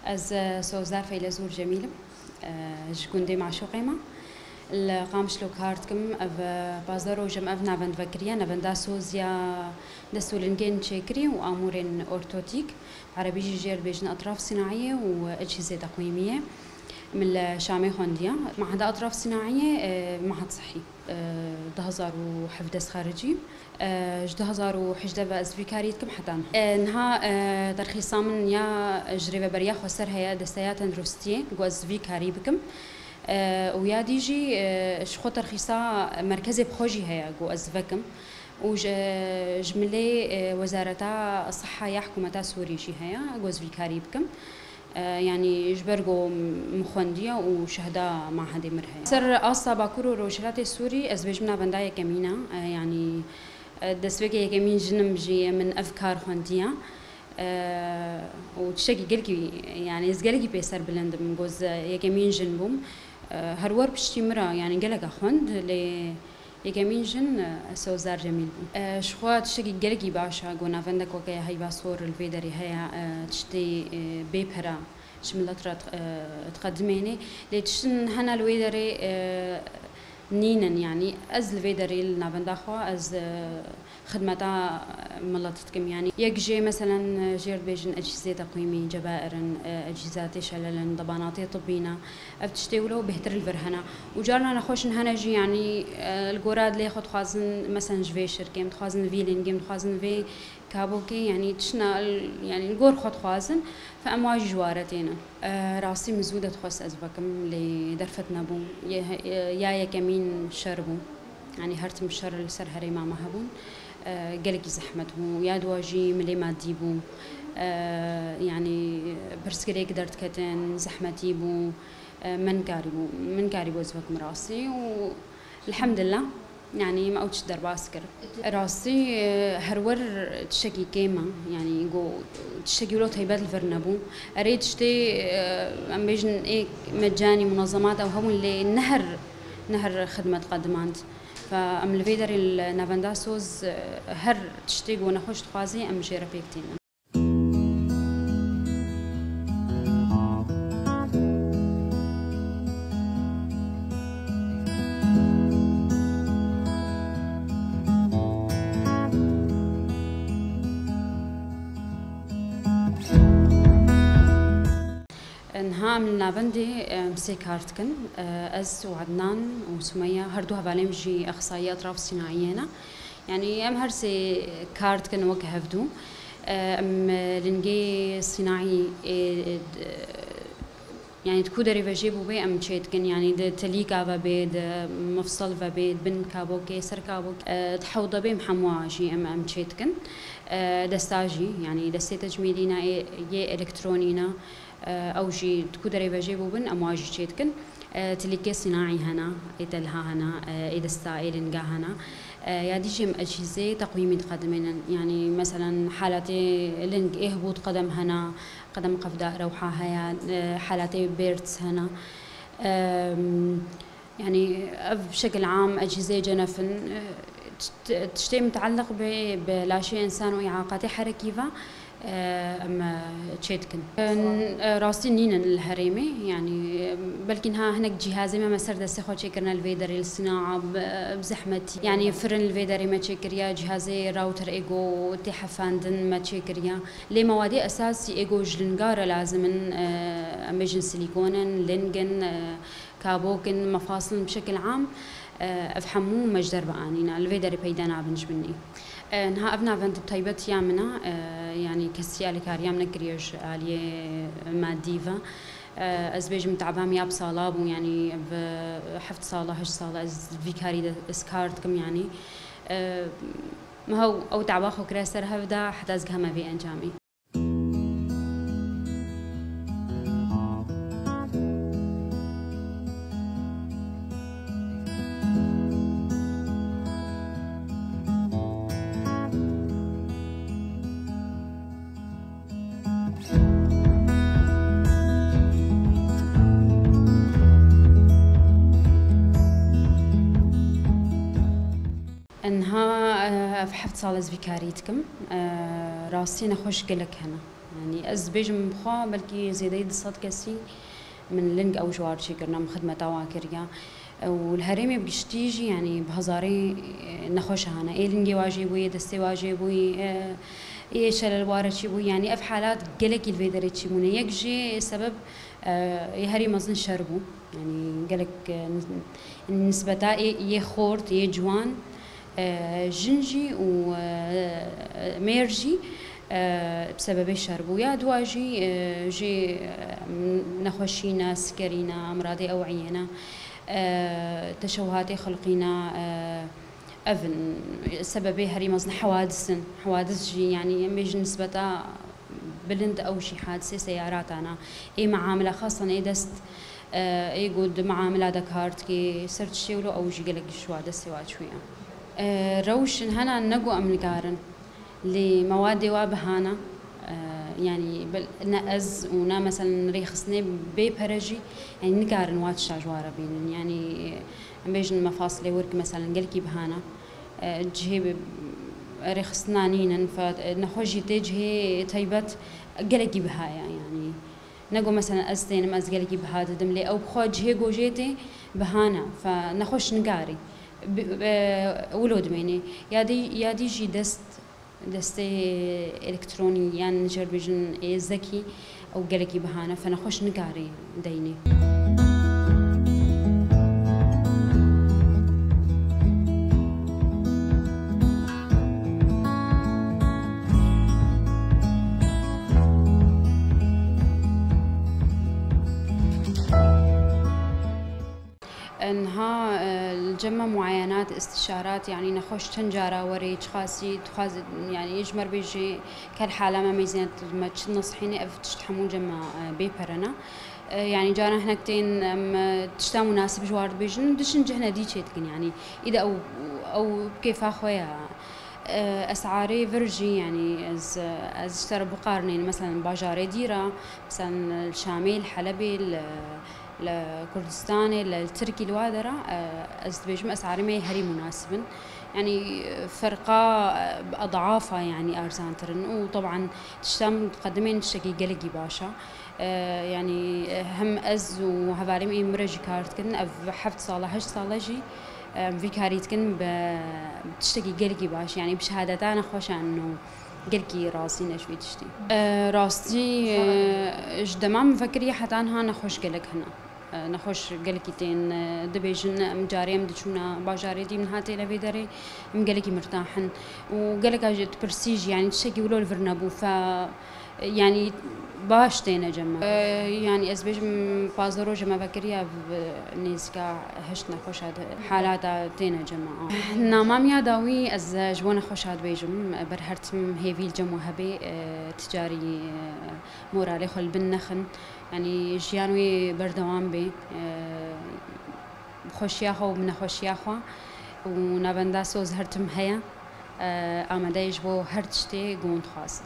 از سوزار فيلزور جميلة جكوندي مع شو قيمة القامش لو كارتكم اف بازارو جم افنا بند فكريا نبندا سوزيا دستولنجين تشيكري وامورين اورتوتيك عربي جير بيجن اطراف صناعية واجهزة تقويمية من الشامي هونديا مع هذا اطراف صناعية معهد صحي دهزار وحفدس خارجي جدهزار وحجدة بأزفيكاريتكم حتى انها ترخيصا من يا جريبة بريا خسر هيا دستيات درستية وأزفيكاري بكم ويا ديجي شخو ترخيصا مركزي بخوجي هيا جو أزفكم وجملي وزارة الصحة يا حكومة سوريجي هيا جو أزفيكاري بكم يعني جبرجو مخندية وشهدا مع هذه مرهية سر أصلا باكورو روشلات السوري أزبجنا بنداية كمينة يعني دسوقي كمين جنم جي من أفكار خندية وتشكي قلقي يعني زقلقي بيسر بلند من جوز يكمين جنبهم هرور بشتي مرة يعني قلق خند ل يكمين جن سوزار جميل شخوات تشتكي قلقي باشا قونا فندك وكي هاي باصور الفيدري هيا تشتي بيبهرا شملترا تقدميني ليتشن هنا الويدري نينا يعني از الفيدري النافنداخوا از خدمتا ملاتتكم يعني يكجي مثلا جير بيجن اجهزه تقويمي جبائرا اجهزات شلل ضبانات طبينا ابتشتيولو بهتر الفرهنا وجارنا نخوش هنجي يعني الجوراد لي خد خازن مثلا جوي شركه متخازن فيلين جيم متخازن في كابوكي يعني تشنا يعني الجور خد خازن فامواج جوارتينا راسي مزوده تخص ازبكم لدرفتنا بو يا كمين شربو يعني هرتم الشر السر هري ما مهبون قلقي زحمته يا دواجي ملي ما ديبو يعني برسكري قدرت كتن زحمتي بو من كاريبو زبكم راسي والحمد لله يعني ما اوتش درب عسكر راسي هرور تشكي كيما يعني جو تشكي ولو تهيبات الفرنبو اريد تشتي ام بيجن ايه مجاني منظمات او هم اللي نهر خدمة قدمانت فام الفيدر النافنداسوز هر تشتي جو نخوش تخازي ام جيرا بيكتين انها من نافندي مسي كارتكن از وعدنان وسمية هردوها بالمجي اخصائية اطراف صناعية يعني ام هرسي كارتكن وكهفدو ام لنجي صناعي يعني تكودري فجيبو بي ام تشيتكن يعني ده تليكا فبيد مفصل فبيد بن كابوكي سر كابوك تحوض بي محمواجي ام تشيتكن دستاجي يعني دستي تجميلينا ي الكترونينا او جي تكودري فجيبو بن امواجي تشيتكن تليكي صناعي هنا ايدلها هنا ايدستا ايلنجا هنا يا دي جيم اجهزه تقويمي تقدمين يعني مثلا حالتي لينج اهبوط قدم هنا قدم قفداء روحة هيا حالتي بيرتس هنا يعني بشكل عام اجهزه جنفن تشتي متعلق بلا شيء انسان واعاقات حركيه اما تشيتكن راسي نينا الهريمي يعني بلكنها هناك جهازي ما مسر دسي خو تشكرنا الفيدري الصناعه بزحمتي يعني فرن الفيدري ما تشكريا جهازي راوتر ايجو تحفاندن ما تشكريا لي موادي اساسي ايجو جلنجار لازم اميجن سيليكونن لينجن كابوكن مفاصل بشكل عام افهمو مجدر بانينا الفيدري بيدانا بنجبني انها ابنا بنت طيبت يامنا يعني كسيالي كاريام نكريج عليه ماديفا ازبيج متعبام ياب صالاب ويعني بحفت صاله هش صاله از فيكاري اسكارتكم يعني ما هو او تعباخو كراسر هفدا حتى ازقها ما في انجامي انها في حفت صالة فيكاريتكم راسي نخوش قلك هنا يعني از بيجم بخوا بلكي زيدي دصد كسي من لنج او جوار شي كرنا مخدمه توا كريا والهرمي بقشتيجي يعني بهزاري نخوش هنا اي لنجي واجي بوي دستي واجي بوي اي شلل وارشي بوي يعني اف حالات قلك الفيدري تشيمونه يكجي سبب يهري مزن شربو يعني قالك النسبة يخورت يجوان جنجي وميرجي بسبب الشرب يا دواجي جي نخوشينا سكرينا أمراضي أوعينا تشوهات خلقينا أفن سببي هري مزن حوادث جي يعني ميج نسبة بلند أو شي حادثة سيارات أنا إيه معاملة خاصة إيه دست يقول معاملة دكارت كي سرت شيولو أو جي قلق شوى دستي شوية روشن هنا نقو أمنقارن لمواد وابهانا يعني نأز ونا مثلا ريخصني ببرجي يعني نقارن وات شاجوارة بين يعني بيجن مفاصلي ورك مثلا قلقي بهانا جهي ريخصنا نينا فنخوجي تجهي تيبت قلقي بهايا يعني نقو مثلا أزتين ما أزقلقي بهذا دملي أو بخوج هي جوجيتي بهانا فنخش نقاري ولود ميني يادي جي دست إلكتروني يعني نجر بيجن ذكي أو قلقي بهانا فنخش نقاري ديني انها الجمع معاينات استشارات يعني نخش تنجارة وري خاصي تخاز يعني يجمر بيجي كالحالة ما ميزانة ما تنصحيني أف تشتحمون جمع بيبرنا يعني جانا هنا كتين تشتا مناسب جوار بيجن دش نجحنا دي تشتكن يعني إذا أو كيف أخويا أسعاري فرجي يعني از اشترى بقارنين مثلا باجاري ديرة مثلا الشامي الحلبي الكردستاني التركي الوادرة أزبيجم أسعاري ما هري مناسبا يعني فرقة بأضعافها يعني أرزان ترن وطبعا تشتم تقدمين تشتكي قلقي باشا يعني هم أز وهفاري مي مرجي كارت كن أف حفت صالة هش صالة جي في كاريت كن بتشتكي قلقي باش يعني بشهادتان خوش انه قلقي راسي نشوي تشتي راستي جدما مفكرية حتى انها نخوش قلق هنا نخوش قلقيتين دبيجن مجاري مدشونا باجاري دي من هاتي لفي داري مقلقي مرتاحن وقلق اجت برسيج يعني تشتكي ولو الفرنابو ف يعني باش تينا جمع يعني أزبيج بازرو جمع بكريا نيزكا هشنا خوش هاد حالات تينا جمع نامام ياداوي از جوانا خوش هاد بيجم برهرتم هيفي الجمع هبي تجاري مورالي خل بالنخن يعني جيانوي بردوام بي خوشياخو ومن خوشياخو ونابندا سوز هرتم هيا آماده يجبو هرتشتي قوند خاص